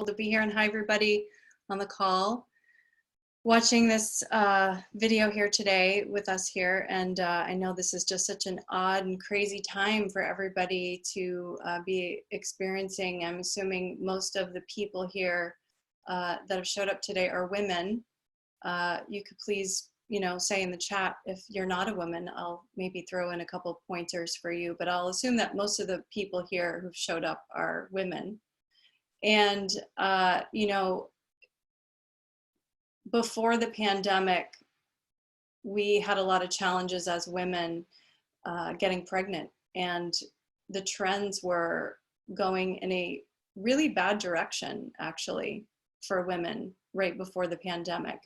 To be here, and hi everybody on the call watching this video here today with us here. And I know this is just such an odd and crazy time for everybody to be experiencing. I'm assuming most of the people here that have showed up today are women. You could please, say in the chat if you're not a woman. I'll maybe throw in a couple pointers for you, but I'll assume that most of the people here who've showed up are women. And, before the pandemic, we had a lot of challenges as women getting pregnant, and the trends were going in a really bad direction, actually, for women right before the pandemic.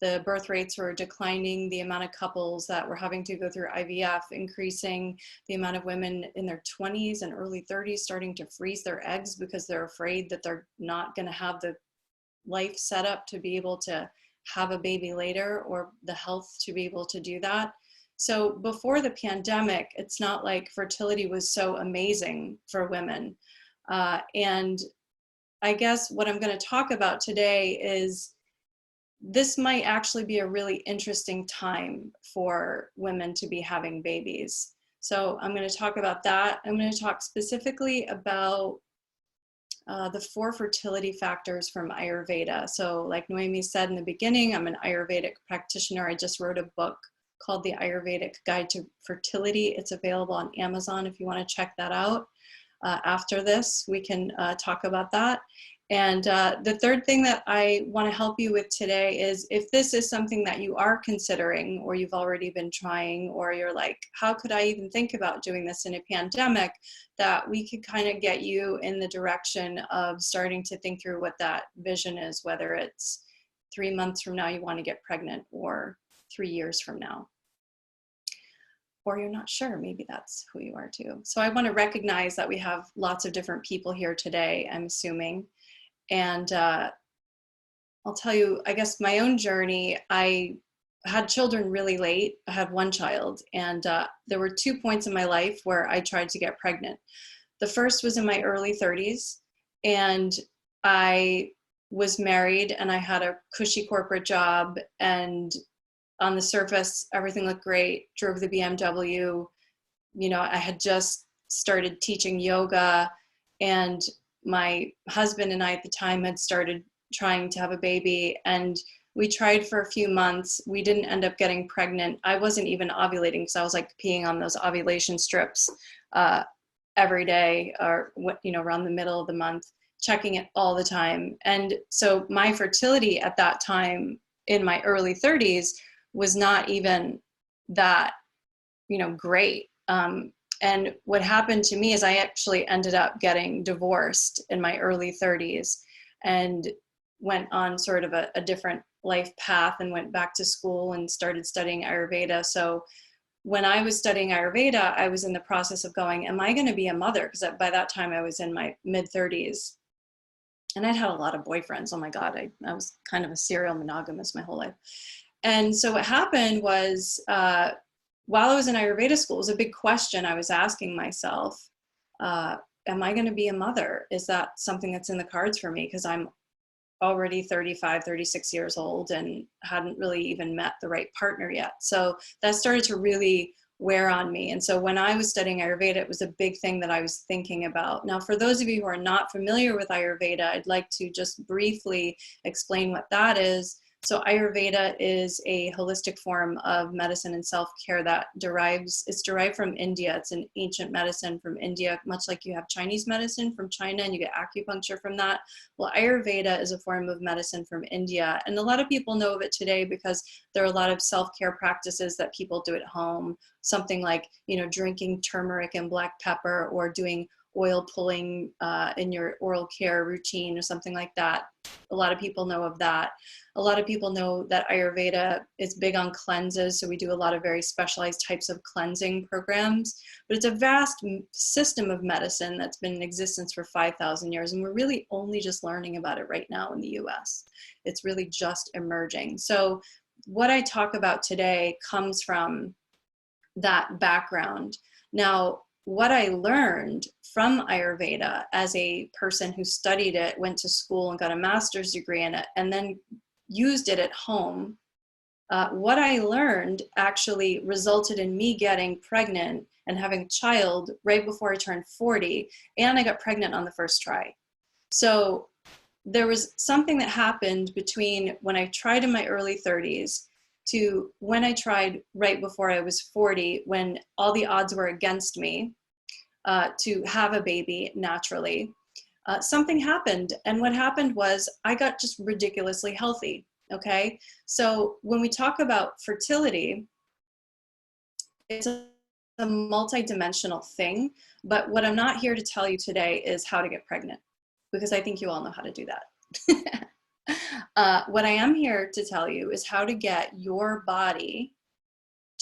The birth rates were declining, the amount of couples that were having to go through IVF increasing, the amount of women in their 20s and early 30s starting to freeze their eggs because they're afraid that they're not going to have the life set up to be able to have a baby later, or the health to be able to do that. So before the pandemic, it's not like fertility was so amazing for women. And I guess what I'm going to talk about today is this might actually be a really interesting time for women to be having babies. So I'm going to talk about that. I'm going to talk specifically about the 4 fertility factors from Ayurveda. So like Noemi said in the beginning, I'm an Ayurvedic practitioner. I just wrote a book called The Ayurvedic Guide to Fertility. It's available on Amazon if you want to check that out. After this, we can talk about that. And the third thing that I want to help you with today is, if this is something that you are considering, or you've already been trying, or you're like, how could I even think about doing this in a pandemic, that we could kind of get you in the direction of starting to think through what that vision is, whether it's 3 months from now you want to get pregnant, or 3 years from now. Or you're not sure, maybe that's who you are too. So I want to recognize that we have lots of different people here today, I'm assuming. And I'll tell you, I guess my own journey, I had children really late. I had one child, and there were 2 points in my life where I tried to get pregnant. The first was in my early 30s, and I was married, and I had a cushy corporate job, and on the surface, everything looked great, drove the BMW. I had just started teaching yoga, and my husband and I at the time had started trying to have a baby, and we tried for a few months. We didn't end up getting pregnant. I wasn't even ovulating, because I was like peeing on those ovulation strips every day, or around the middle of the month, checking it all the time. And so my fertility at that time in my early 30s was not even that, great. And what happened to me is I actually ended up getting divorced in my early 30s, and went on sort of a different life path, and went back to school and started studying Ayurveda. So when I was studying Ayurveda, I was in the process of going, am I going to be a mother? Because by that time I was in my mid 30s, and I'd had a lot of boyfriends. Oh my God, I was kind of a serial monogamous my whole life. And so what happened was, while I was in Ayurveda school, it was a big question I was asking myself. Am I going to be a mother? Is that something that's in the cards for me? Because I'm already 35, 36 years old, and hadn't really even met the right partner yet. So that started to really wear on me. And so when I was studying Ayurveda, it was a big thing that I was thinking about. Now, for those of you who are not familiar with Ayurveda, I'd like to just briefly explain what that is. So Ayurveda is a holistic form of medicine and self-care that it's derived from India. It's an ancient medicine from India, much like you have Chinese medicine from China and you get acupuncture from that. Well, Ayurveda is a form of medicine from India. And a lot of people know of it today because there are a lot of self-care practices that people do at home. Something like, drinking turmeric and black pepper, or doing oil pulling in your oral care routine, or something like that. A lot of people know of that. A lot of people know that Ayurveda is big on cleanses, so we do a lot of very specialized types of cleansing programs. But it's a vast system of medicine that's been in existence for 5,000 years, and we're really only just learning about it right now in the US. It's really just emerging. So what I talk about today comes from that background. Now, what I learned from Ayurveda as a person who studied it, went to school and got a master's degree in it, and then used it at home, what I learned actually resulted in me getting pregnant and having a child right before I turned 40, and I got pregnant on the first try. So there was something that happened between when I tried in my early 30s to when I tried right before I was 40, when all the odds were against me to have a baby naturally. Something happened, and what happened was I got just ridiculously healthy. Okay, so when we talk about fertility, it's a multi-dimensional thing, but what I'm not here to tell you today is how to get pregnant, because I think you all know how to do that. What I am here to tell you is how to get your body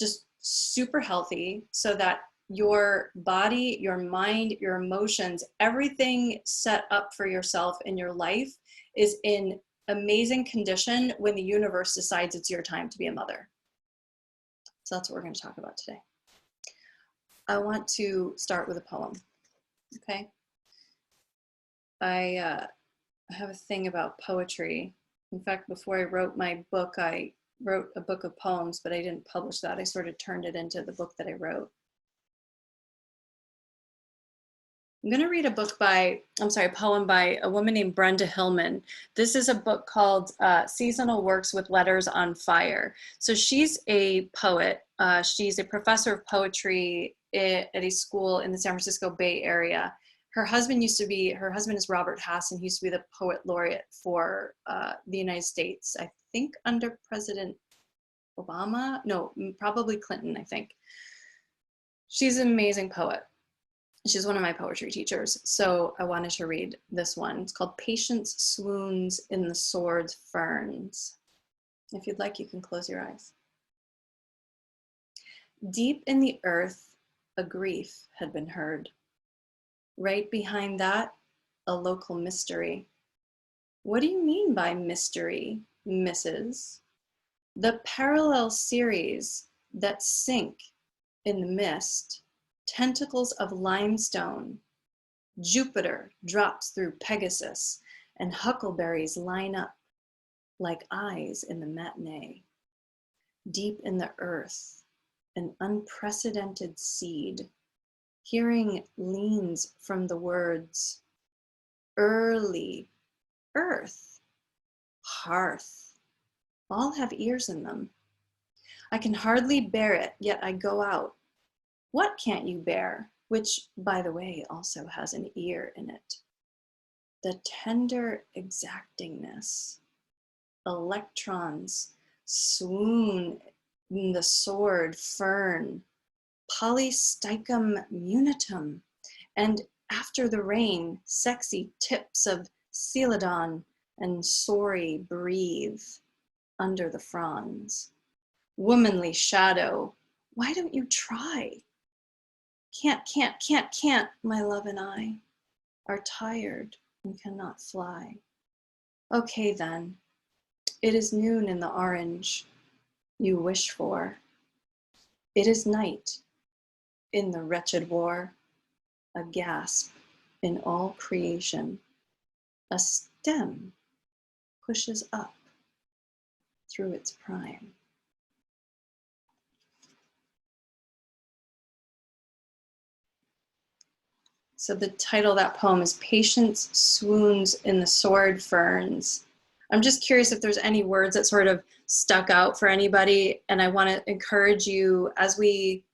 just super healthy so that your body, your mind, your emotions, everything set up for yourself in your life is in amazing condition when the universe decides it's your time to be a mother. So that's what we're going to talk about today. I want to start with a poem. Okay. I have a thing about poetry. In fact, before I wrote my book, I wrote a book of poems, but I didn't publish that. I sort of turned it into the book that I wrote. I'm going to read a poem by a woman named Brenda Hillman. This is a book called Seasonal Works with Letters on Fire. So she's a poet. She's a professor of poetry at a school in the San Francisco Bay Area. Her husband is Robert Hass, and he used to be the poet laureate for the United States, I think under President Obama. No, probably Clinton, I think. She's an amazing poet. She's one of my poetry teachers, so I wanted to read this one. It's called Patience Swoons in the Sword Ferns. If you'd like, you can close your eyes. Deep in the earth, a grief had been heard. Right behind that, a local mystery. What do you mean by mystery, Mrs.? The parallel series that sink in the mist, tentacles of limestone. Jupiter drops through Pegasus, and huckleberries line up like eyes in the matinee. Deep in the earth, an unprecedented seed. Hearing leans from the words, early, earth, hearth, all have ears in them. I can hardly bear it, yet I go out. What can't you bear? Which, by the way, also has an ear in it. The tender exactingness. Electrons swoon in the sword fern. Polysticum munitum. And after the rain, sexy tips of celadon and sorry breathe under the fronds. Womanly shadow, why don't you try? Can't, my love and I are tired and cannot fly. Okay then, it is noon in the orange you wish for. It is night in the wretched war, a gasp in all creation. A stem pushes up through its prime. So the title of that poem is Patience Swoons in the Sword Ferns. I'm just curious if there's any words that sort of stuck out for anybody, and I want to encourage you as we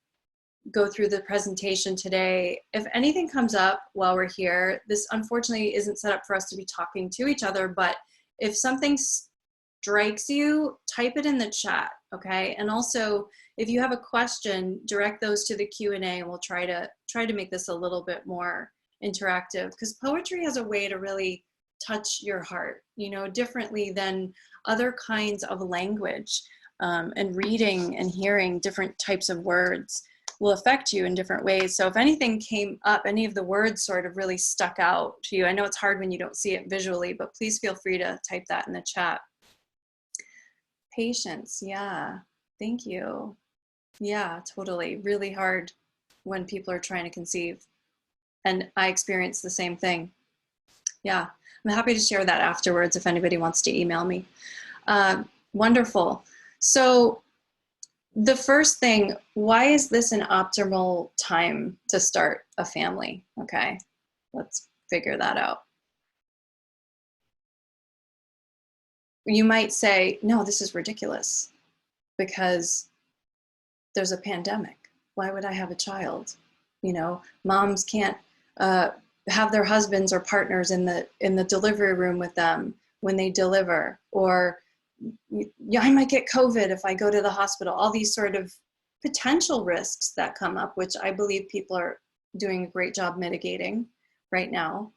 go through the presentation today, if anything comes up while we're here, this unfortunately isn't set up for us to be talking to each other, but if something strikes you, type it in the chat, okay? And also, if you have a question, direct those to the Q&A, and we'll try to make this a little bit more interactive, because poetry has a way to really touch your heart, you know, differently than other kinds of language, and reading and hearing different types of words will affect you in different ways. So if anything came up, any of the words sort of really stuck out to you, I know it's hard when you don't see it visually, but please feel free to type that in the chat. Patience, yeah, thank you. Yeah, totally, really hard when people are trying to conceive. And I experienced the same thing. Yeah, I'm happy to share that afterwards if anybody wants to email me. Wonderful. So the first thing, why is this an optimal time to start a family? Okay, let's figure that out. You might say, no, this is ridiculous because there's a pandemic. Why would I have a child? You know, moms can't have their husbands or partners in the delivery room with them when they deliver, or yeah, I might get COVID if I go to the hospital. All these sort of potential risks that come up, which I believe people are doing a great job mitigating right now.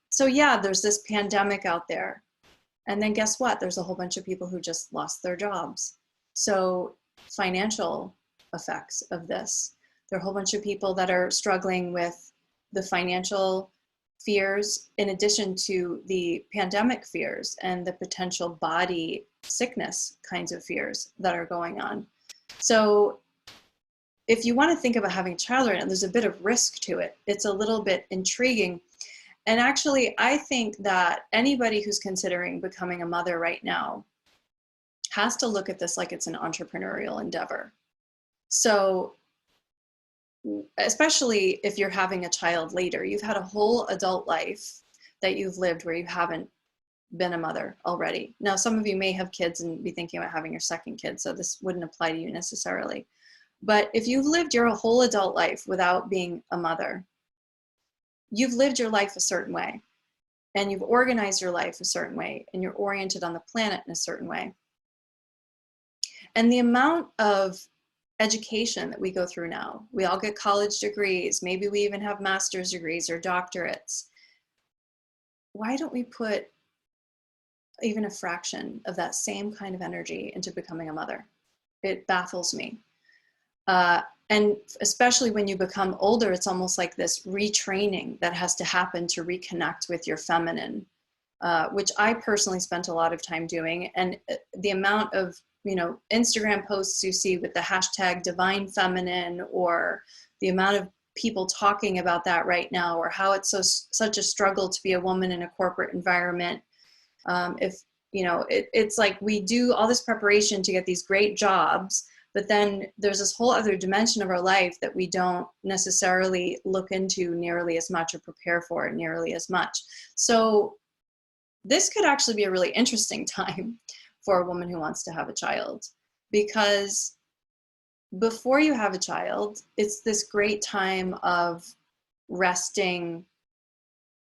So yeah, there's this pandemic out there. And then guess what? There's a whole bunch of people who just lost their jobs. So financial effects of this. There are a whole bunch of people that are struggling with the financial fears in addition to the pandemic fears and the potential body sickness kinds of fears that are going on. So if you want to think about having a child right now, there's a bit of risk to it. It's a little bit intriguing. And actually, I think that anybody who's considering becoming a mother right now has to look at this like it's an entrepreneurial endeavor. So especially if you're having a child later, you've had a whole adult life that you've lived where you haven't been a mother already. Now, some of you may have kids and be thinking about having your second kid, so this wouldn't apply to you necessarily. But if you've lived your whole adult life without being a mother, you've lived your life a certain way, and you've organized your life a certain way, and you're oriented on the planet in a certain way. And the amount of education that we go through now, we all get college degrees, maybe we even have master's degrees or doctorates. Why don't we put even a fraction of that same kind of energy into becoming a mother? It baffles me. And especially when you become older, it's almost like this retraining that has to happen to reconnect with your feminine, which I personally spent a lot of time doing. And the amount of, Instagram posts you see with the hashtag divine feminine, or the amount of people talking about that right now, or how it's such a struggle to be a woman in a corporate environment. It's like we do all this preparation to get these great jobs, but then there's this whole other dimension of our life that we don't necessarily look into nearly as much or prepare for nearly as much. So this could actually be a really interesting time for a woman who wants to have a child, because before you have a child, it's this great time of resting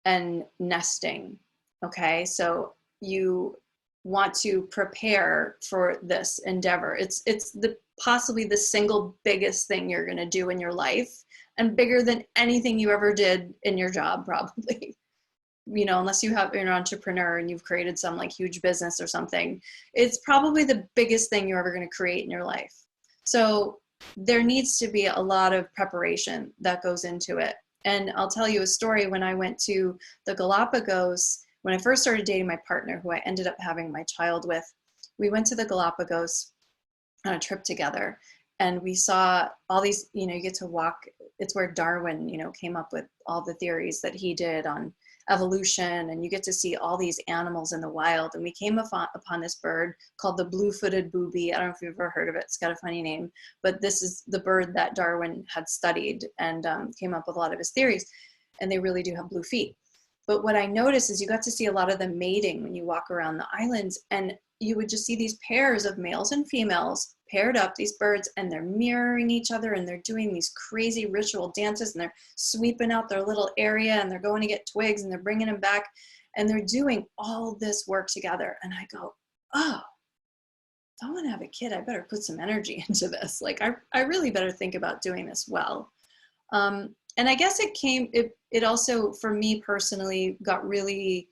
and nesting. Okay, so you want to prepare for this endeavor. It's possibly the single biggest thing you're going to do in your life, and bigger than anything you ever did in your job, probably. Unless you're an entrepreneur and you've created some like huge business or something, it's probably the biggest thing you're ever going to create in your life. So there needs to be a lot of preparation that goes into it. And I'll tell you a story. When I went to the Galapagos, when I first started dating my partner, who I ended up having my child with, we went to the Galapagos on a trip together, and we saw all these, you get to walk. It's where Darwin, came up with all the theories that he did on evolution, and you get to see all these animals in the wild. And we came upon this bird called the blue-footed booby. I don't know if you've ever heard of it. It's got a funny name, but this is the bird that Darwin had studied and came up with a lot of his theories. And they really do have blue feet. But what I noticed is you got to see a lot of them mating when you walk around the islands, and you would just see these pairs of males and females paired up, these birds, and they're mirroring each other, and they're doing these crazy ritual dances, and they're sweeping out their little area, and they're going to get twigs, and they're bringing them back, and they're doing all this work together. And I go, oh, if I want to have a kid, I better put some energy into this. Like, I really better think about doing this well. And I guess it also, for me personally, got really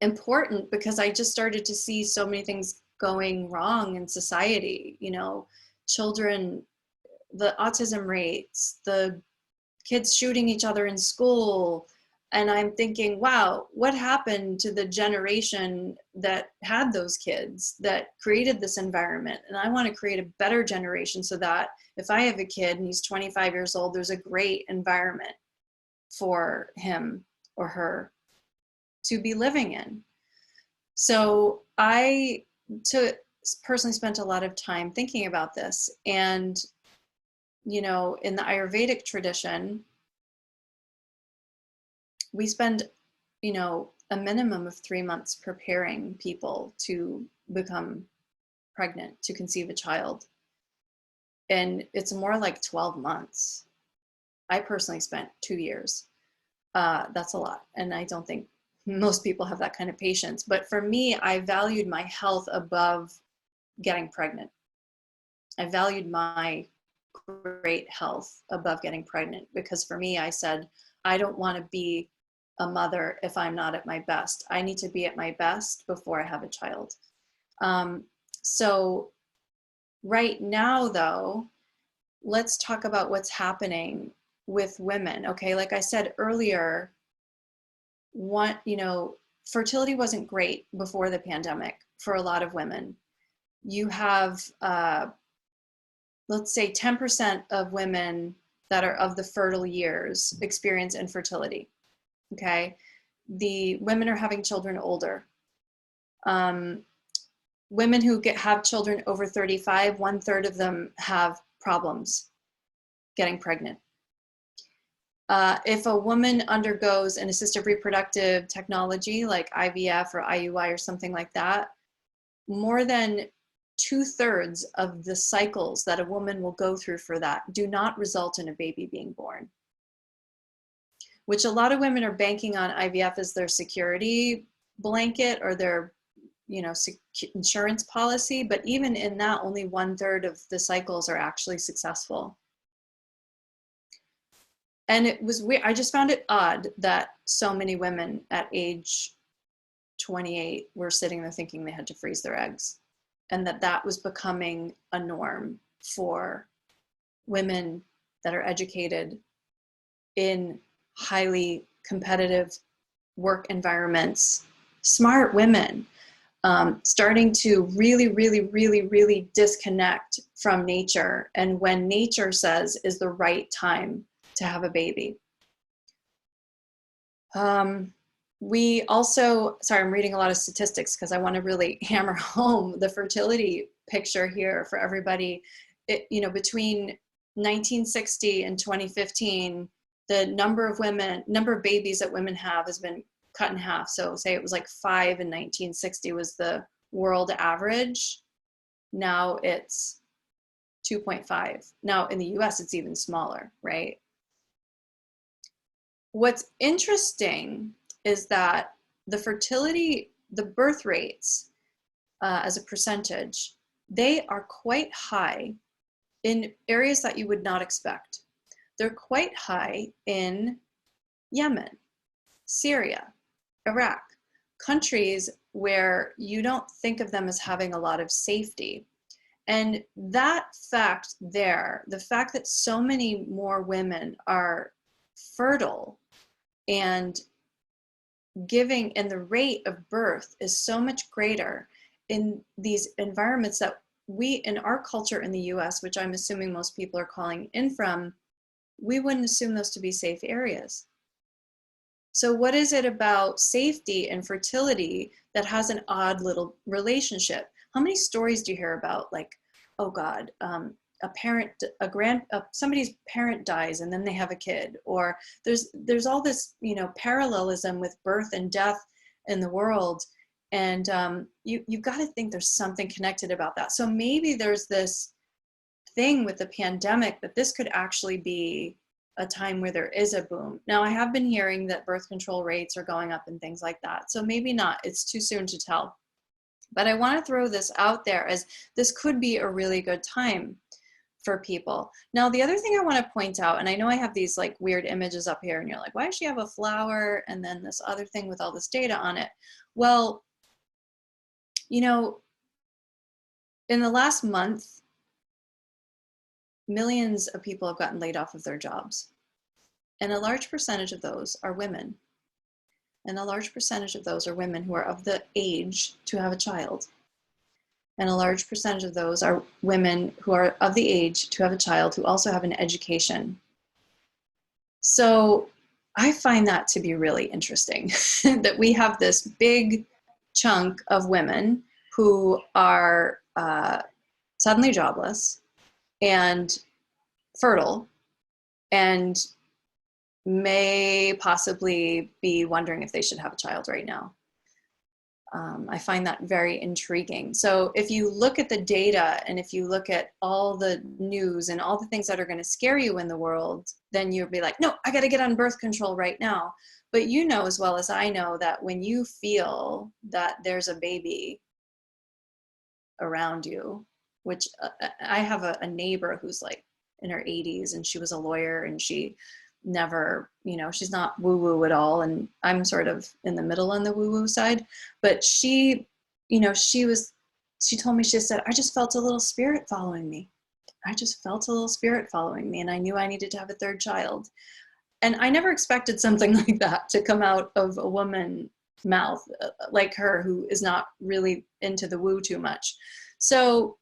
important because I just started to see so many things going wrong in society. Children, the autism rates, the kids shooting each other in school, And I'm thinking, wow, what happened to the generation that had those kids, that created this environment? And I want to create a better generation so that if I have a kid and he's 25 years old, there's a great environment for him or her to be living in. So I personally spent a lot of time thinking about this. And, you know, in the Ayurvedic tradition, we spend, you know, a minimum of 3 months preparing people to become pregnant, to conceive a child. And it's more like 12 months. I personally spent 2 years. That's a lot. And I don't think most people have that kind of patience. But for me, I valued my health above getting pregnant. I valued my great health above getting pregnant, because for me, I said, I don't want to be a mother if I'm not at my best. I need to be at my best before I have a child. So right now, though, let's talk about what's happening with women. Okay, like I said earlier, fertility wasn't great before the pandemic for a lot of women. You have, let's say 10% of women that are of the fertile years experience infertility. Okay, the women are having children older. Women who have children over 35, 1/3 of them have problems getting pregnant. If a woman undergoes an assisted reproductive technology like IVF or IUI or something like that, more than 2/3 of the cycles that a woman will go through for that do not result in a baby being born, which a lot of women are banking on IVF as their security blanket or their, you know, insurance policy. But even in that, only 1/3 of the cycles are actually successful. And it was weird. I just found it odd that so many women at age 28 were sitting there thinking they had to freeze their eggs, and that was becoming a norm for women that are educated in highly competitive work environments, smart women, starting to really, really, really, really disconnect from nature and when nature says is the right time to have a baby. We also, sorry, I'm reading a lot of statistics because I want to really hammer home the fertility picture here for everybody. Between 1960 and 2015, the number of babies that women have has been cut in half. So say it was like 5 in 1960 was the world average. Now it's 2.5. Now in the US, it's even smaller, right? What's interesting is that the birth rates as a percentage, they are quite high in areas that you would not expect. They're quite high in Yemen, Syria, Iraq, countries where you don't think of them as having a lot of safety. And that fact there, the fact that so many more women are fertile and giving, and the rate of birth is so much greater in these environments that we, in our culture in the US, which I'm assuming most people are calling in from, we wouldn't assume those to be safe areas. So what is it about safety and fertility that has an odd little relationship? How many stories do you hear about, like, oh God, somebody's parent dies and then they have a kid, or there's all this, parallelism with birth and death in the world. And you've got to think there's something connected about that. So maybe there's this thing with the pandemic that this could actually be a time where there is a boom. Now, I have been hearing that birth control rates are going up and things like that. So maybe not, it's too soon to tell. But I want to throw this out there as this could be a really good time for people. Now, the other thing I want to point out, and I know I have these like weird images up here and you're like, why does she have a flower and then this other thing with all this data on it? Well, in the last month, millions of people have gotten laid off of their jobs. And a large percentage of those are women. And a large percentage of those are women who are of the age to have a child. And a large percentage of those are women who are of the age to have a child who also have an education. So I find that to be really interesting that we have this big chunk of women who are suddenly jobless and fertile and may possibly be wondering if they should have a child right now. I find that very intriguing. So if you look at the data and if you look at all the news and all the things that are going to scare you in the world, then you'll be like, no, I got to get on birth control right now. But you know as well as I know that when you feel that there's a baby around you, which I have a neighbor who's like in her 80s and she was a lawyer and she never, you know, she's not woo-woo at all. And I'm sort of in the middle on the woo-woo side, but she, you know, she told me, she said, I just felt a little spirit following me. I just felt a little spirit following me and I knew I needed to have a third child. And I never expected something like that to come out of a woman's mouth like her, who is not really into the woo too much. So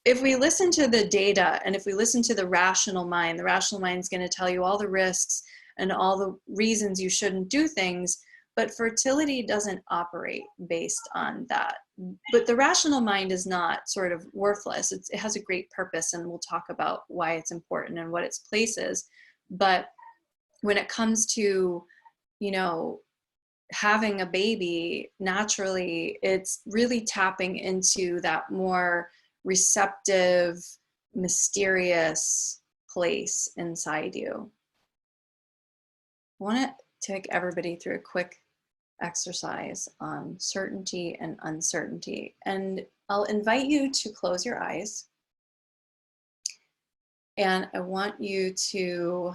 if we listen to the data and if we listen to the rational mind is going to tell you all the risks and all the reasons you shouldn't do things, but fertility doesn't operate based on that. But the rational mind is not sort of worthless. It has a great purpose, and we'll talk about why it's important and what its place is. But when it comes to, you know, having a baby naturally, it's really tapping into that more receptive, mysterious place inside you. I want to take everybody through a quick exercise on certainty and uncertainty. And I'll invite you to close your eyes. And I want you to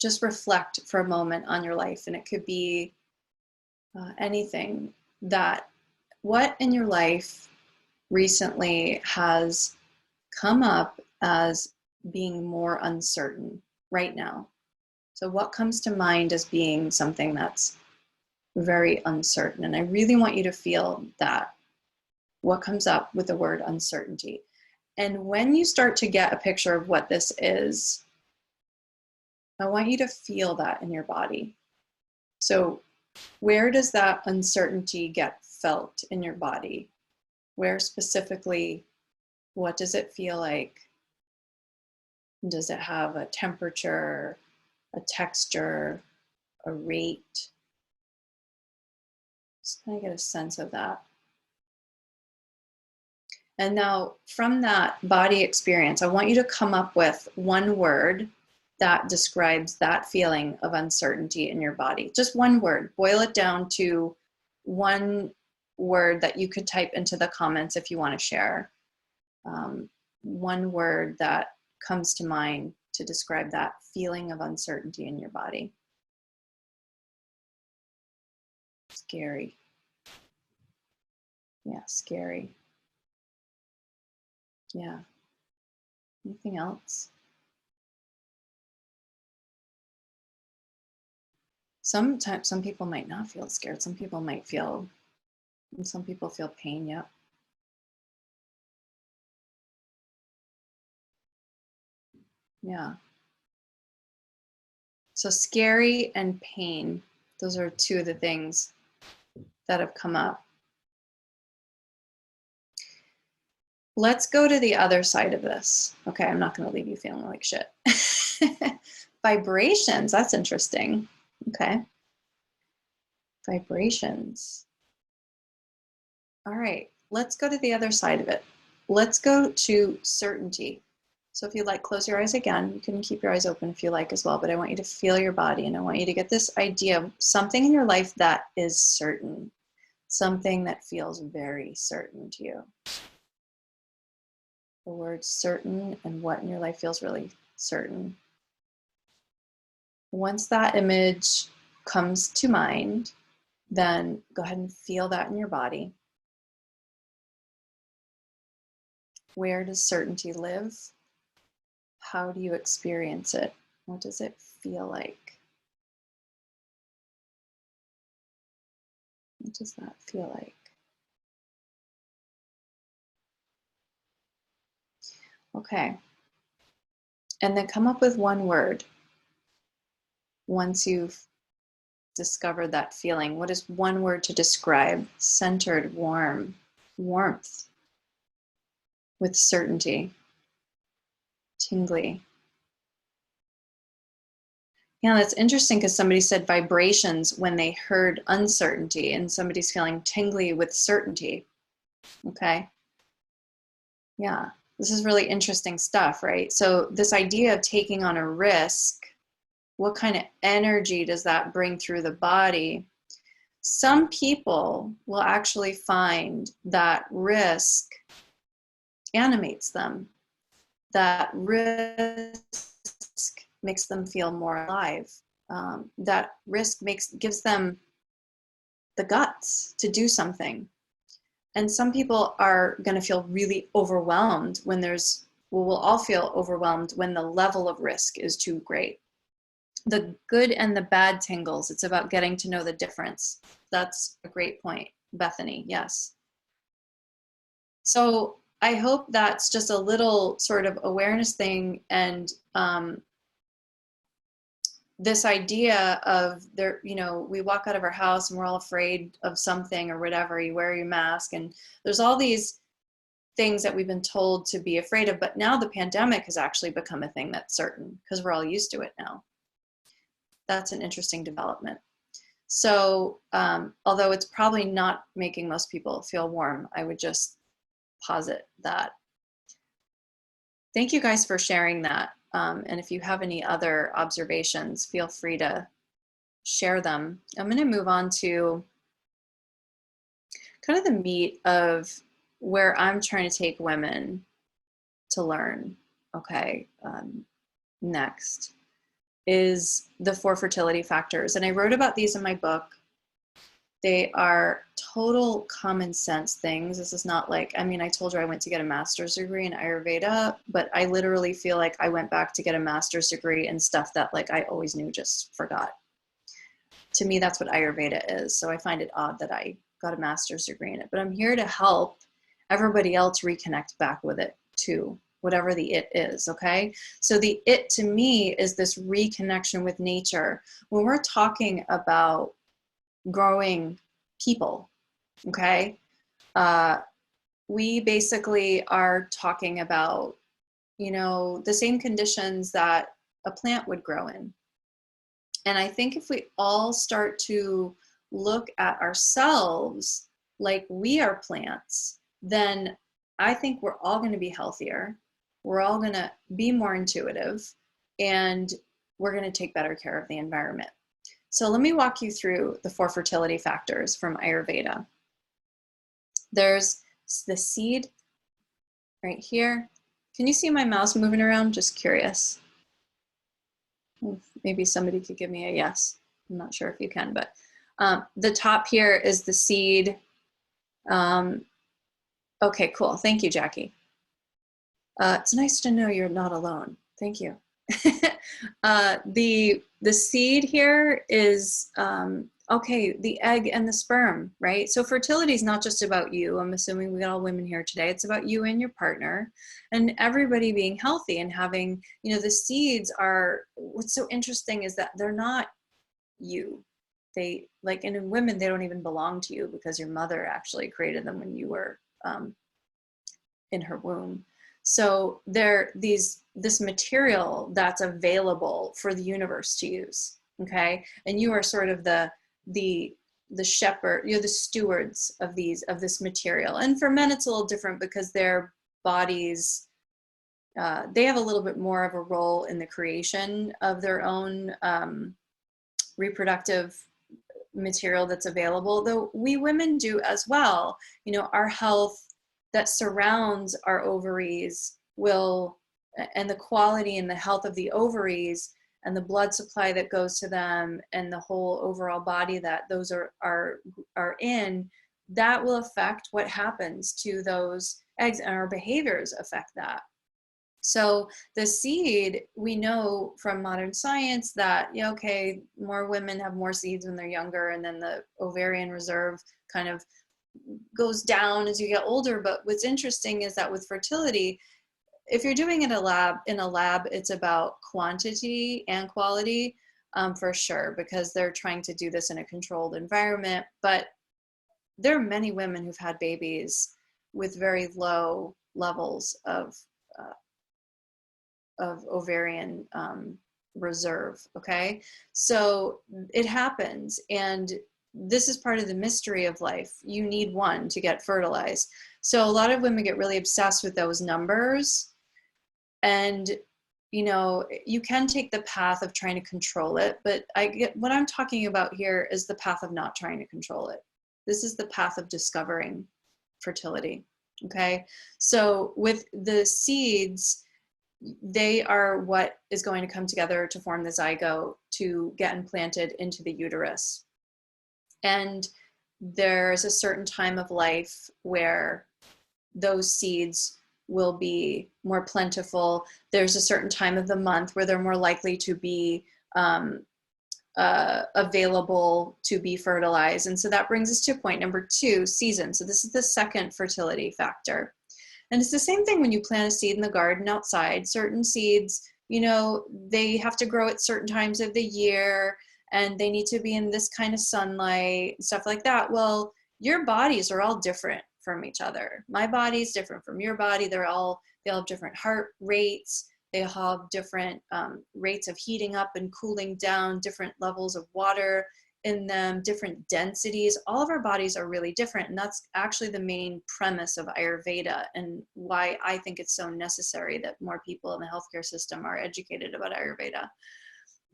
just reflect for a moment on your life. And it could be anything that, what in your life recently has come up as being more uncertain right now. So what comes to mind as being something that's very uncertain? And I really want you to feel that, what comes up with the word uncertainty. And when you start to get a picture of what this is, I want you to feel that in your body. So where does that uncertainty get felt in your body? Where specifically, what does it feel like? Does it have a temperature, a texture, a rate? Just kind of get a sense of that. And now from that body experience, I want you to come up with one word that describes that feeling of uncertainty in your body. Just one word. Boil it down to one word that you could type into the comments if you want to share. One word that comes to mind to describe that feeling of uncertainty in your body. Scary. Yeah, scary. Yeah. Anything else? Sometimes some people might not feel scared. Some people might feel, and some people feel pain. Yep. Yeah. So scary and pain, those are two of the things that have come up. Let's go to the other side of this. Okay, I'm not going to leave you feeling like shit. Vibrations, that's interesting. Okay. Vibrations. All right, let's go to the other side of it. Let's go to certainty. So if you like, close your eyes again. You can keep your eyes open if you like as well, but I want you to feel your body and I want you to get this idea of something in your life that is certain, something that feels very certain to you. The word certain and what in your life feels really certain. Once that image comes to mind, then go ahead and feel that in your body. Where does certainty live? How do you experience it? What does it feel like? What does that feel like? Okay. And then come up with one word once you've discovered that feeling. What is one word to describe centered, warm, warmth, with certainty, tingly? Yeah, that's interesting because somebody said vibrations when they heard uncertainty, and somebody's feeling tingly with certainty. Okay. Yeah, this is really interesting stuff, right? So this idea of taking on a risk, what kind of energy does that bring through the body? Some people will actually find that risk animates them, that risk makes them feel more alive. That risk gives them the guts to do something. And some people are going to feel really overwhelmed when we'll all feel overwhelmed when the level of risk is too great. The good and the bad tingles, it's about getting to know the difference. That's a great point, Bethany. Yes. So I hope that's just a little sort of awareness thing, and this idea of there, we walk out of our house and we're all afraid of something or whatever. You wear your mask, and there's all these things that we've been told to be afraid of, but now the pandemic has actually become a thing that's certain because we're all used to it now. That's an interesting development. So although it's probably not making most people feel warm, I would just posit that. Thank you guys for sharing that. And if you have any other observations, feel free to share them. I'm going to move on to kind of the meat of where I'm trying to take women to learn. Okay, next is the Four Fertility Factors. And I wrote about these in my book. They are total common sense things. This is not like, I told you I went to get a master's degree in Ayurveda, but I literally feel like I went back to get a master's degree in stuff that like I always knew, just forgot. To me, that's what Ayurveda is. So I find it odd that I got a master's degree in it, but I'm here to help everybody else reconnect back with it too, whatever the it is, okay? So the it to me is this reconnection with nature. When we're talking about growing people, okay? We basically are talking about, the same conditions that a plant would grow in. And I think if we all start to look at ourselves like we are plants, then I think we're all going to be healthier. We're all going to be more intuitive, and we're going to take better care of the environment. So let me walk you through the 4 fertility factors from Ayurveda. There's the seed right here. Can you see my mouse moving around? Just curious. Maybe somebody could give me a yes. I'm not sure if you can, but the top here is the seed. Okay, cool. Thank you, Jackie. It's nice to know you're not alone. Thank you. The seed here is, okay, the egg and the sperm, right? So fertility is not just about you. I'm assuming we got all women here today. It's about you and your partner and everybody being healthy and having, the seeds are, what's so interesting is that they're not you. They and in women, they don't even belong to you because your mother actually created them when you were in her womb. So they're this material that's available for the universe to use, okay? And you are sort of the shepherd, you're the stewards of this material. And for men, it's a little different because their bodies, they have a little bit more of a role in the creation of their own reproductive material that's available, though we women do as well. Our health that surrounds our ovaries and the quality and the health of the ovaries and the blood supply that goes to them and the whole overall body that those are in, that will affect what happens to those eggs, and our behaviors affect that. So the seed, we know from modern science that, yeah, okay, more women have more seeds when they're younger, and then the ovarian reserve kind of goes down as you get older. But what's interesting is that with fertility, if you're doing it in a lab, it's about quantity and quality, for sure, because they're trying to do this in a controlled environment. But there are many women who've had babies with very low levels of ovarian reserve. Okay, so it happens, and this is part of the mystery of life. You need one to get fertilized. So a lot of women get really obsessed with those numbers, and you can take the path of trying to control it, but what I'm talking about here is the path of not trying to control it. This is the path of discovering fertility. Okay, so with the seeds, they are what is going to come together to form the zygote to get implanted into the uterus. And there's a certain time of life where those seeds will be more plentiful. There's a certain time of the month where they're more likely to be available to be fertilized. And so that brings us to point number 2, season. So this is the second fertility factor. And it's the same thing when you plant a seed in the garden outside. Certain seeds, they have to grow at certain times of the year, and they need to be in this kind of sunlight, stuff like that. Well, your bodies are all different from each other. My body's different from your body. They all have different heart rates. They have different rates of heating up and cooling down, different levels of water in them, different densities. All of our bodies are really different. And that's actually the main premise of Ayurveda, and why I think it's so necessary that more people in the healthcare system are educated about Ayurveda.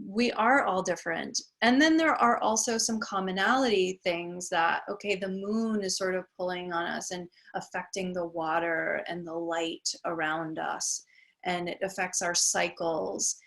We are all different. And then there are also some commonality things that, okay, the moon is sort of pulling on us and affecting the water and the light around us, and it affects our cycles.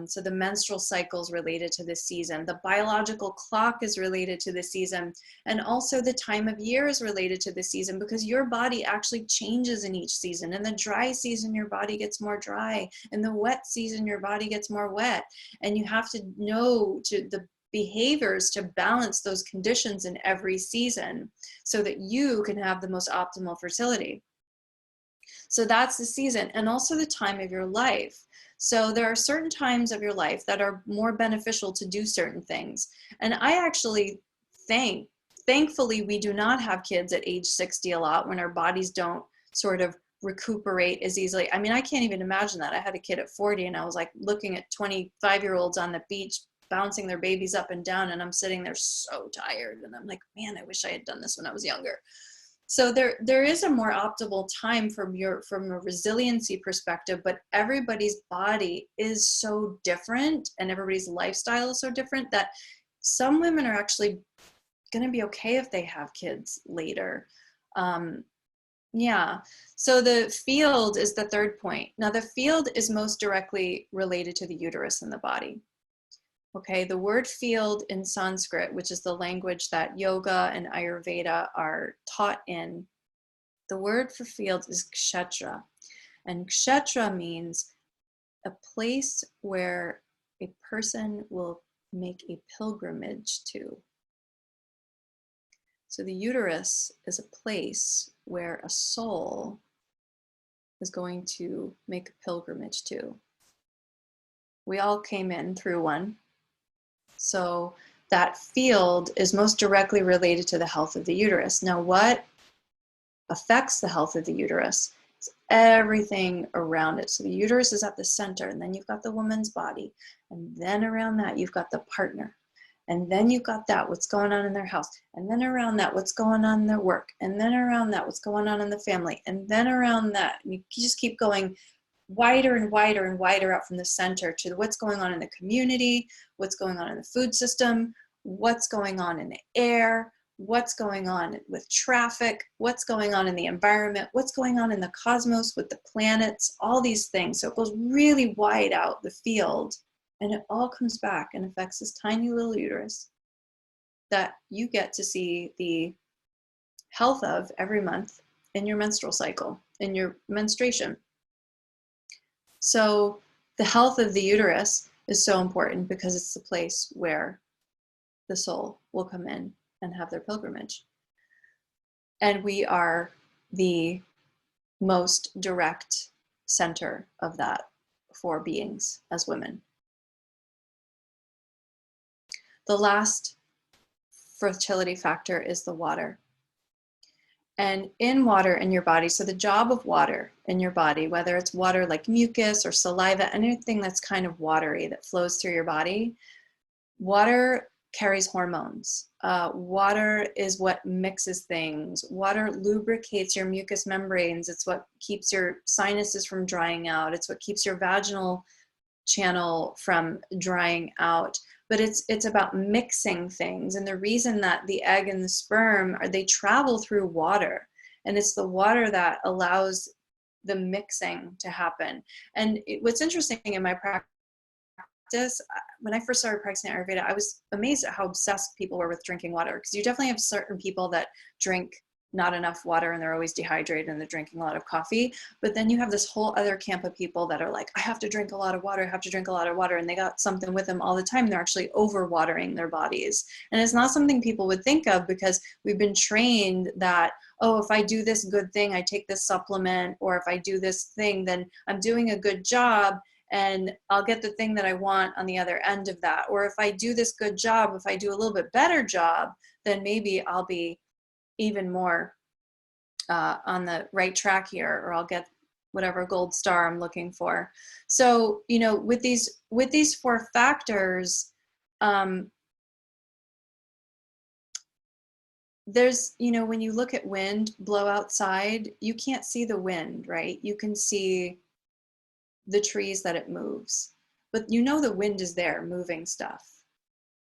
So the menstrual cycle is related to the season. The biological clock is related to the season. And also the time of year is related to the season, because your body actually changes in each season. In the dry season, your body gets more dry. In the wet season, your body gets more wet. And you have to know the behaviors to balance those conditions in every season so that you can have the most optimal fertility. So that's the season, and also the time of your life. So there are certain times of your life that are more beneficial to do certain things. And I actually thankfully, we do not have kids at age 60 a lot, when our bodies don't sort of recuperate as easily. I mean, I can't even imagine that. I had a kid at 40, and I was like looking at 25-year-olds on the beach bouncing their babies up and down, and I'm sitting there so tired, and I'm like, man, I wish I had done this when I was younger. So there is a more optimal time from a resiliency perspective, but everybody's body is so different, and everybody's lifestyle is so different, that some women are actually going to be okay if they have kids later. Yeah. So the field is the third point. Now the field is most directly related to the uterus in the body. Okay, the word field in Sanskrit, which is the language that yoga and Ayurveda are taught in, the word for field is kshetra. And kshetra means a place where a person will make a pilgrimage to. So the uterus is a place where a soul is going to make a pilgrimage to. We all came in through one. So that field is most directly related to the health of the uterus. Now, what affects the health of the uterus? It's everything around it. So the uterus is at the center, and then you've got the woman's body, and then around that you've got the partner, and then you've got that, what's going on in their house, and then around that, what's going on in their work, and then around that, what's going on in the family, and then around that, and you just keep going wider and wider and wider out from the center to what's going on in the community, what's going on in the food system, what's going on in the air, what's going on with traffic, what's going on in the environment, what's going on in the cosmos with the planets, all these things. So it goes really wide out the field, and it all comes back and affects this tiny little uterus that you get to see the health of every month in your menstrual cycle, in your menstruation. So the health of the uterus is so important because it's the place where the soul will come in and have their pilgrimage. And we are the most direct center of that for beings as women. The last fertility factor is the water. And in water in your body, so the job of water in your body, whether it's water like mucus or saliva, anything that's kind of watery that flows through your body, water carries hormones. Water is what mixes things. Water lubricates your mucous membranes. It's what keeps your sinuses from drying out. It's what keeps your vaginal channel from drying out. But it's about mixing things. And the reason that the egg and the sperm they travel through water, and it's the water that allows the mixing to happen. And what's interesting in my practice, when I first started practicing Ayurveda, I was amazed at how obsessed people were with drinking water, because you definitely have certain people that drink not enough water and they're always dehydrated and they're drinking a lot of coffee. But then you have this whole other camp of people that are like, I have to drink a lot of water, I have to drink a lot of water. And they got something with them all the time. They're actually overwatering their bodies. And it's not something people would think of, because we've been trained that, oh, if I do this good thing, I take this supplement, or if I do this thing, then I'm doing a good job and I'll get the thing that I want on the other end of that. Or if I do this good job, if I do a little bit better job, then maybe I'll be even more on the right track here, or I'll get whatever gold star I'm looking for. So, you know, with these four factors, there's, you know, when you look at wind blow outside, you can't see the wind, right? You can see the trees that it moves, but you know the wind is there moving stuff.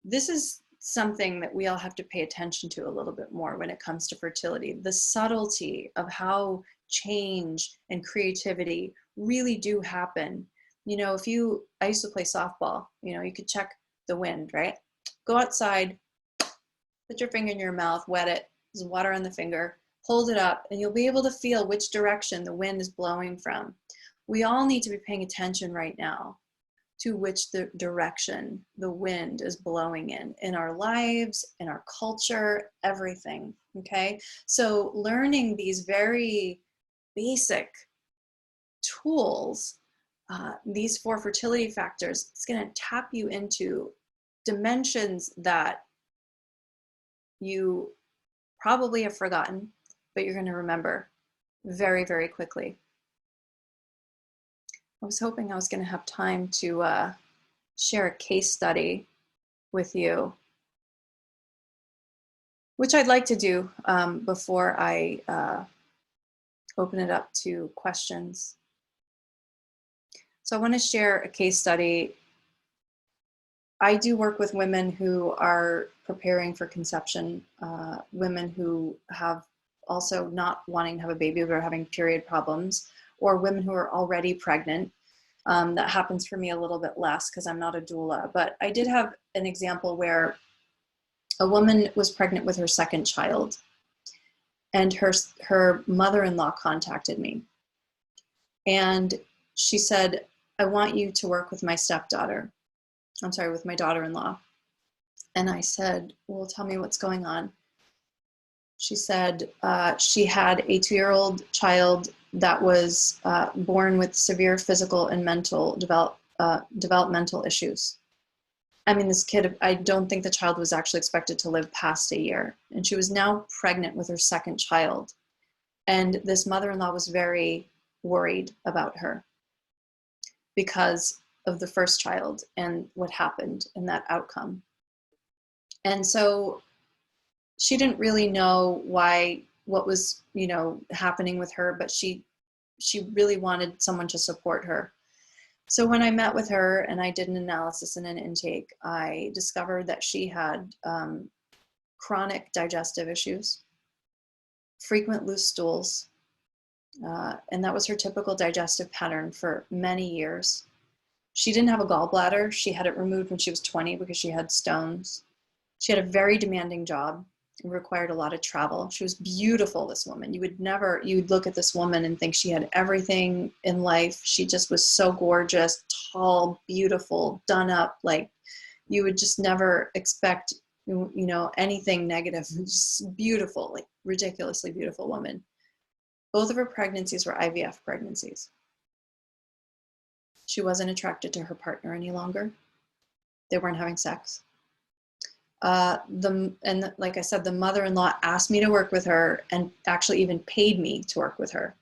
This is something that we all have to pay attention to a little bit more when it comes to fertility. The subtlety of how change and creativity really do happen. You know, I used to play softball, you know, you could check the wind, right? Go outside, put your finger in your mouth, wet it, there's water on the finger, hold it up, and you'll be able to feel which direction the wind is blowing from. We all need to be paying attention right now to which the direction the wind is blowing in our lives, in our culture, everything, okay? So learning these very basic tools, these four fertility factors, it's gonna tap you into dimensions that you probably have forgotten, but you're gonna remember very, very quickly. I was hoping I was going to have time to share a case study with you, which I'd like to do before I open it up to questions. So I want to share a case study. I do work with women who are preparing for conception, women who have also not wanting to have a baby but are having period problems, or women who are already pregnant. That happens for me a little bit less because I'm not a doula. But I did have an example where a woman was pregnant with her second child, and her mother-in-law contacted me. And she said, I want you to work with my stepdaughter. I'm sorry, with my daughter-in-law. And I said, well, tell me what's going on. She said she had a 2-year-old child that was born with severe physical and mental developmental issues. I mean, this kid, I don't think the child was actually expected to live past a year. And she was now pregnant with her second child. And this mother-in-law was very worried about her because of the first child and what happened in that outcome. And so she didn't really know what was, you know, happening with her, but she really wanted someone to support her. So when I met with her and I did an analysis and an intake, I discovered that she had chronic digestive issues, frequent loose stools, and that was her typical digestive pattern for many years. She didn't have a gallbladder. She had it removed when she was 20 because she had stones. She had a very demanding job. It required a lot of travel. She was beautiful, this woman. You'd look at this woman and think she had everything in life. She just was so gorgeous, tall, beautiful, done up. Like, you would just never expect, anything negative. Just beautiful, like ridiculously beautiful woman. Both of her pregnancies were IVF pregnancies. She wasn't attracted to her partner any longer. They weren't having sex. Like I said, the mother-in-law asked me to work with her and actually even paid me to work with her.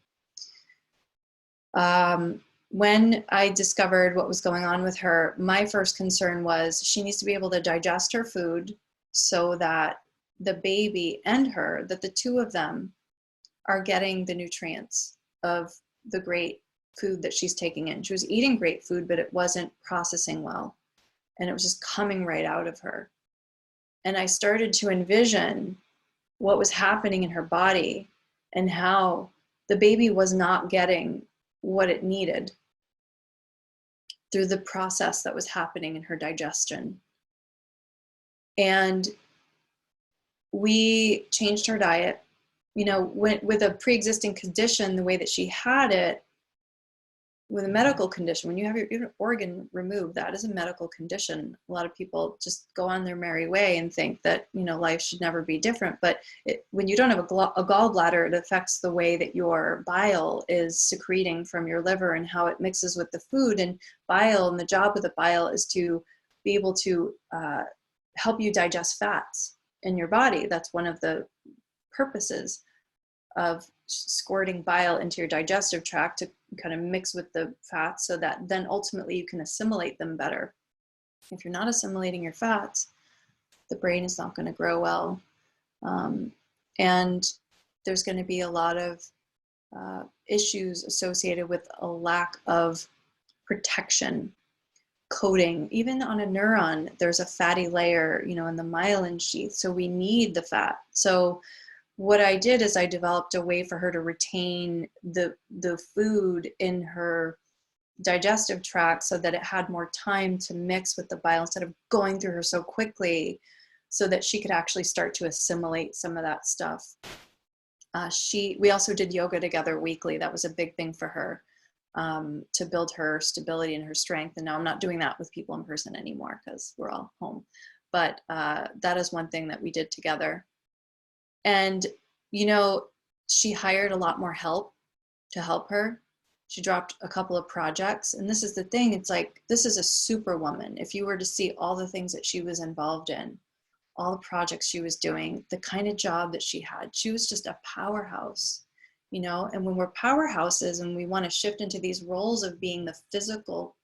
When I discovered what was going on with her, my first concern was she needs to be able to digest her food so that the baby and her, that the two of them are getting the nutrients of the great food that she's taking in. She was eating great food, but it wasn't processing well. And it was just coming right out of her. And I started to envision what was happening in her body and how the baby was not getting what it needed through the process that was happening in her digestion. And we changed her diet. With a pre-existing condition, the way that she had it, with a medical condition, when you have your organ removed, that is a medical condition. A lot of people just go on their merry way and think that, life should never be different. But when you don't have a gallbladder, it affects the way that your bile is secreting from your liver and how it mixes with the food. And bile, and the job of the bile is to be able to help you digest fats in your body. That's one of the purposes of squirting bile into your digestive tract, to kind of mix with the fats so that then ultimately you can assimilate them better. If you're not assimilating your fats, the brain is not going to grow well. And there's going to be a lot of issues associated with a lack of protection, coating. Even on a neuron, there's a fatty layer, in the myelin sheath. So we need the fat. So what I did is I developed a way for her to retain the food in her digestive tract so that it had more time to mix with the bile instead of going through her so quickly, so that she could actually start to assimilate some of that stuff. We also did yoga together weekly. That was a big thing for her, to build her stability and her strength. And now I'm not doing that with people in person anymore because we're all home. But that is one thing that we did together. And, she hired a lot more help to help her. She dropped a couple of projects. And this is the thing. It's like, this is a superwoman. If you were to see all the things that she was involved in, all the projects she was doing, the kind of job that she had, she was just a powerhouse, and when we're powerhouses and we want to shift into these roles of being the physical,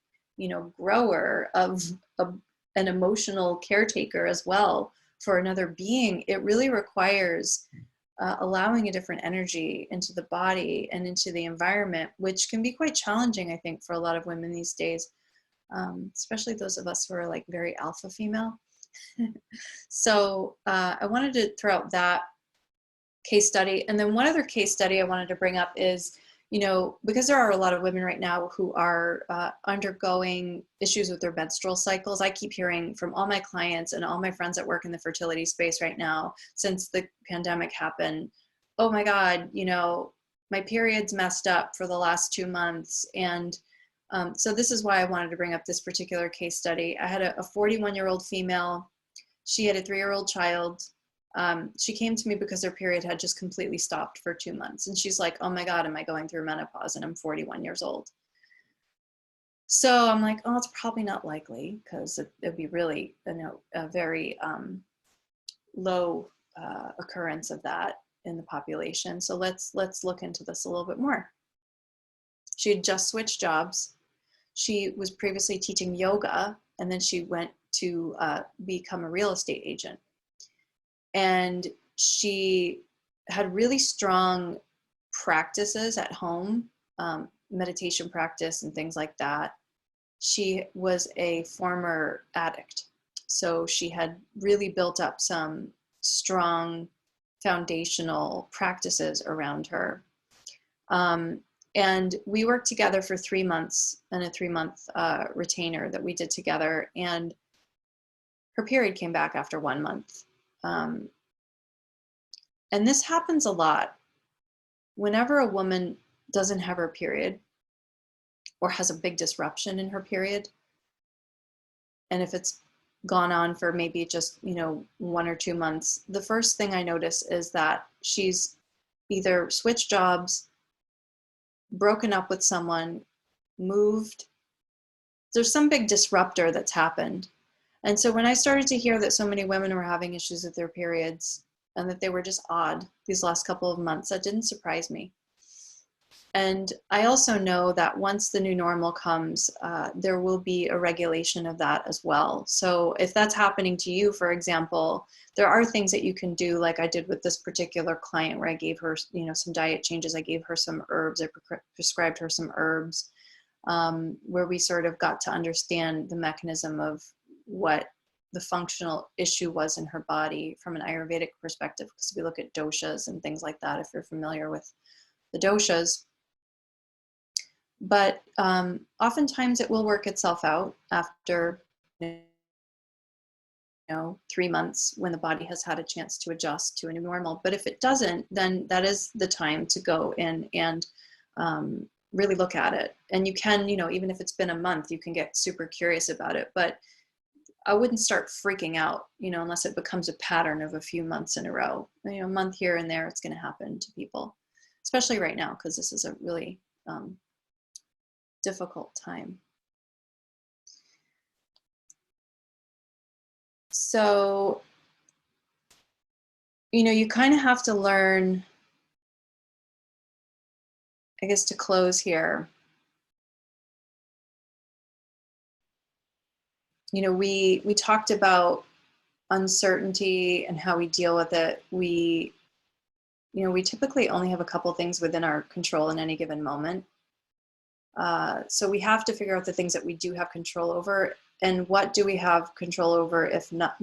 grower of an emotional caretaker as well for another being, it really requires allowing a different energy into the body and into the environment, which can be quite challenging, I think, for a lot of women these days, especially those of us who are like very alpha female. So I wanted to throw out that case study. And then one other case study I wanted to bring up is, because there are a lot of women right now who are undergoing issues with their menstrual cycles. I keep hearing from all my clients and all my friends that work in the fertility space right now, since the pandemic happened, oh my God, my period's messed up for the last 2 months. And so this is why I wanted to bring up this particular case study. I had a 41-year-old female. She had a 3-year-old child. She came to me because her period had just completely stopped for 2 months. And she's like, oh my God, am I going through menopause? And I'm 41 years old. So I'm like, oh, it's probably not likely, because it'd be really, a very low occurrence of that in the population. So let's look into this a little bit more. She had just switched jobs. She was previously teaching yoga, and then she went to become a real estate agent. And she had really strong practices at home, meditation practice and things like that. She was a former addict. So she had really built up some strong foundational practices around her. And we worked together for 3 months in a 3-month retainer that we did together. And her period came back after 1 month. And this happens a lot. Whenever a woman doesn't have her period or has a big disruption in her period, and if it's gone on for maybe just, 1 or 2 months, the first thing I notice is that she's either switched jobs, broken up with someone, moved. There's some big disruptor that's happened. And so when I started to hear that so many women were having issues with their periods and that they were just odd these last couple of months, that didn't surprise me. And I also know that once the new normal comes, there will be a regulation of that as well. So if that's happening to you, for example, there are things that you can do, like I did with this particular client, where I gave her, some diet changes. I gave her some herbs. I prescribed her some herbs, where we sort of got to understand the mechanism of what the functional issue was in her body from an Ayurvedic perspective, because we look at doshas and things like that, if you're familiar with the doshas. But oftentimes it will work itself out after 3 months, when the body has had a chance to adjust to a new normal. But if it doesn't, then that is the time to go in and really look at it. And you can, even if it's been a month, you can get super curious about it. But I wouldn't start freaking out, unless it becomes a pattern of a few months in a row. A month here and there, it's going to happen to people, especially right now, because this is a really difficult time. So, you kind of have to learn, I guess, to close here. We talked about uncertainty and how we deal with it. We typically only have a couple things within our control in any given moment. So we have to figure out the things that we do have control over, and what do we have control over, if not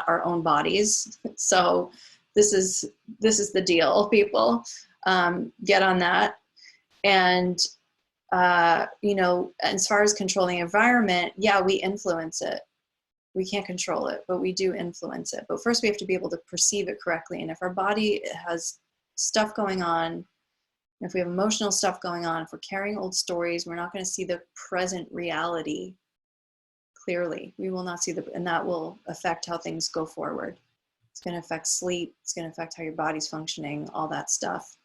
our own bodies. So this is the deal, people. Get on that. And as far as controlling the environment, yeah, we influence it. We can't control it, but we do influence it. But first we have to be able to perceive it correctly. And if our body has stuff going on, if we have emotional stuff going on, if we're carrying old stories, we're not going to see the present reality clearly. We will not see and that will affect how things go forward. It's going to affect sleep. It's going to affect how your body's functioning, all that stuff.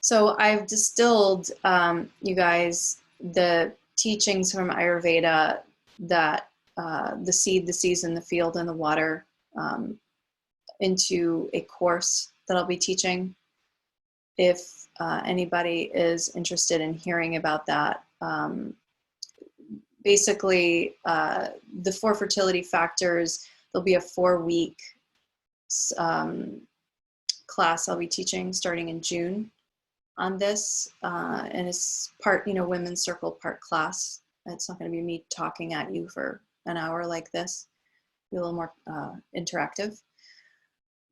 So I've distilled, you guys, the teachings from Ayurveda, that the seed, the season, the field, and the water, into a course that I'll be teaching. If anybody is interested in hearing about that, basically the Four Fertility Factors, there'll be a 4-week class I'll be teaching starting in June on this, and it's part, women's circle, part class. It's not going to be me talking at you for an hour like this. Be a little more interactive.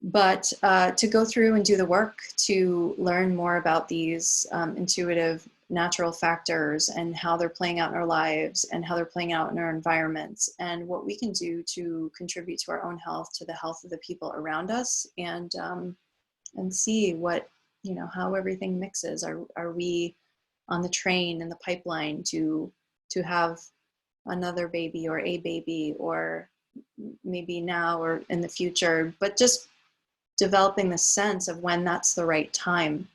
But to go through and do the work to learn more about these intuitive natural factors and how they're playing out in our lives and how they're playing out in our environments, and what we can do to contribute to our own health, to the health of the people around us, and see what, how everything mixes. Are we on the train in the pipeline to have another baby or a baby, or maybe now or in the future, but just developing the sense of when that's the right time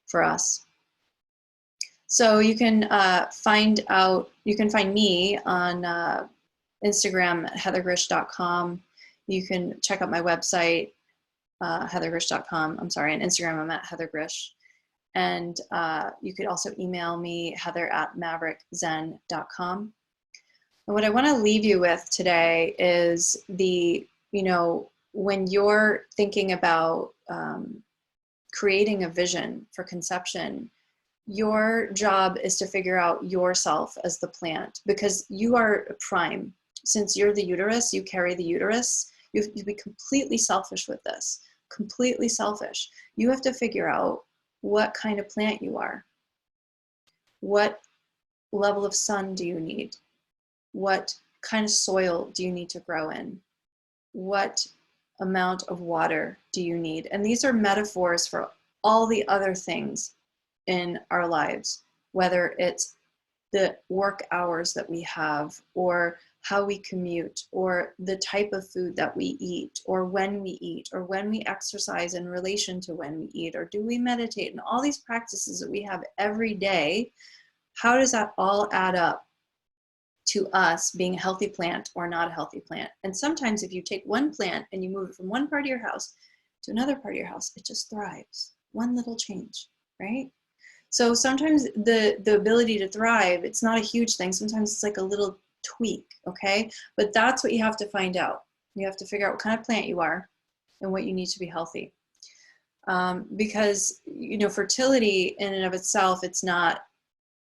for us. So you can find me on Instagram at heathergrzych.com. You can check out my website, heathergrzych.com. I'm sorry, on Instagram I'm at heathergrzych. And you could also email me, heather@maverickzen.com. And what I want to leave you with today is when you're thinking about creating a vision for conception, your job is to figure out yourself as the plant, because you are prime. Since you're the uterus, you carry the uterus. You have to be completely selfish with this, completely selfish. You have to figure out what kind of plant you are. What level of sun do you need? What kind of soil do you need to grow in? What amount of water do you need? And these are metaphors for all the other things in our lives, whether it's the work hours that we have, or how we commute, or the type of food that we eat, or when we exercise in relation to when we eat, or do we meditate, and all these practices that we have every day. How does that all add up to us being a healthy plant or not a healthy plant? And sometimes if you take one plant and you move it from one part of your house to another part of your house, it just thrives. One little change, right? So sometimes the ability to thrive, it's not a huge thing. Sometimes it's like a little tweak, okay? But that's what you have to find out. You have to figure out what kind of plant you are and what you need to be healthy. Because, you know, fertility in and of itself, it's not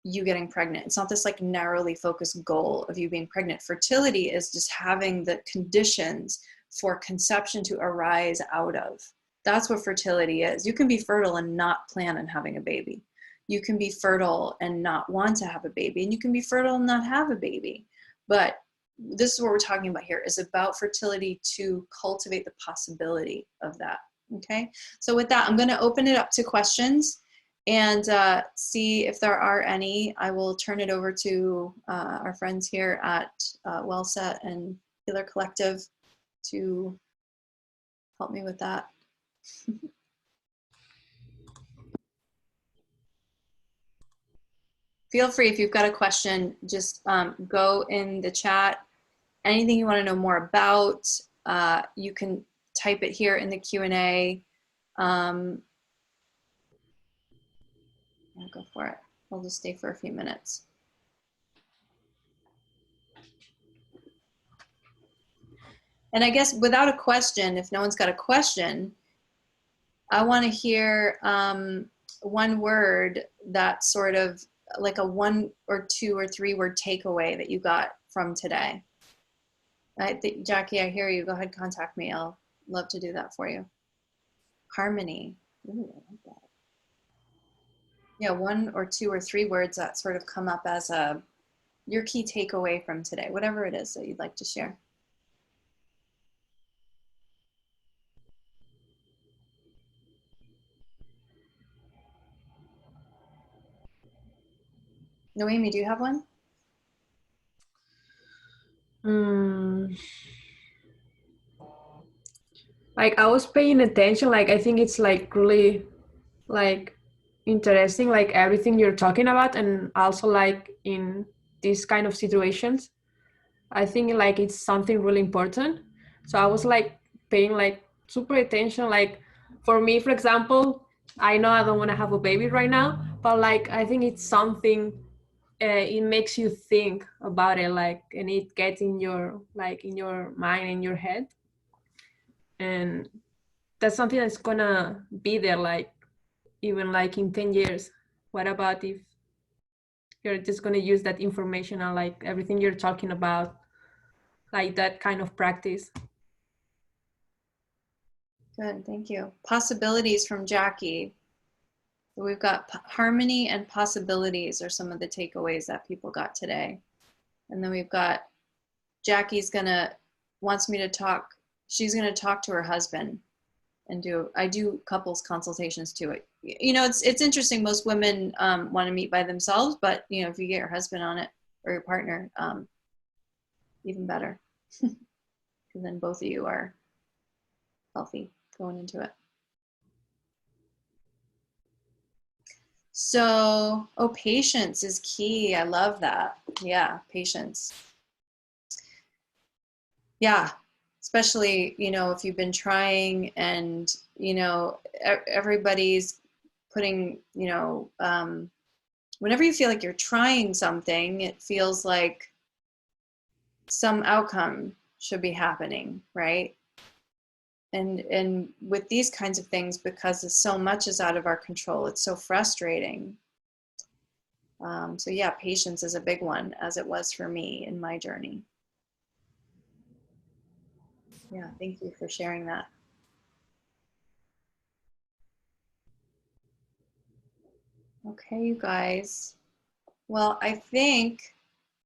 you getting pregnant. It's not this like narrowly focused goal of you being pregnant. Fertility is just having the conditions for conception to arise out of. That's what fertility is. You can be fertile and not plan on having a baby. You can be fertile and not want to have a baby, and you can be fertile and not have a baby. But this is what we're talking about here, is about fertility to cultivate the possibility of that. Okay, so with that, I'm going to open it up to questions and see if there are any. I will turn it over to our friends here at WellSet and Healer Collective to help me with that. Feel free, if you've got a question, just go in the chat. Anything you want to know more about, you can type it here in the Q&A. I'll go for it. I'll just stay for a few minutes. And I guess without a question, if no one's got a question, I want to hear one word that's sort of like a 1 or 2 or 3 word takeaway that you got from today. I think, Jackie, I hear you. Go ahead, contact me. I'll love to do that for you. Harmony. Ooh, I like that. Yeah, 1 or 2 or 3 words that sort of come up as your key takeaway from today, whatever it is that you'd like to share. Noemi, do you have one? Like I was paying attention, like I think it's like really like interesting, like everything you're talking about, and also like in these kind of situations, I think like it's something really important. So I was like paying like super attention. Like for me, for example, I know I don't want to have a baby right now, but like I think it's something it makes you think about it, like, and it gets in your like in your mind, in your head, and that's something that's gonna be there like even like in 10 years. What about if you're just gonna use that information and like everything you're talking about, like that kind of practice? Good, thank you. Possibilities from Jackie. So we've got harmony and possibilities are some of the takeaways that people got today. And then we've got Jackie's wants me to talk. She's gonna talk to her husband and I do couples consultations too. You know, it's interesting. Most women want to meet by themselves, but you know, if you get your husband on it or your partner, even better. Because then both of you are healthy going into it. So, oh, patience is key. I love that. Yeah, patience. Yeah, especially, you know, if you've been trying and, you know, everybody's putting, you know, whenever you feel like you're trying something, it feels like some outcome should be happening, right? And with these kinds of things, because so much is out of our control, it's so frustrating. So yeah, patience is a big one, as it was for me in my journey. Yeah, thank you for sharing that. Okay, you guys. Well, I think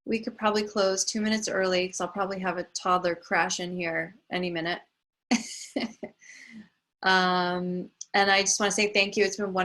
we could probably close 2 minutes early because I'll probably have a toddler crash in here any minute. And I just want to say thank you. It's been wonderful.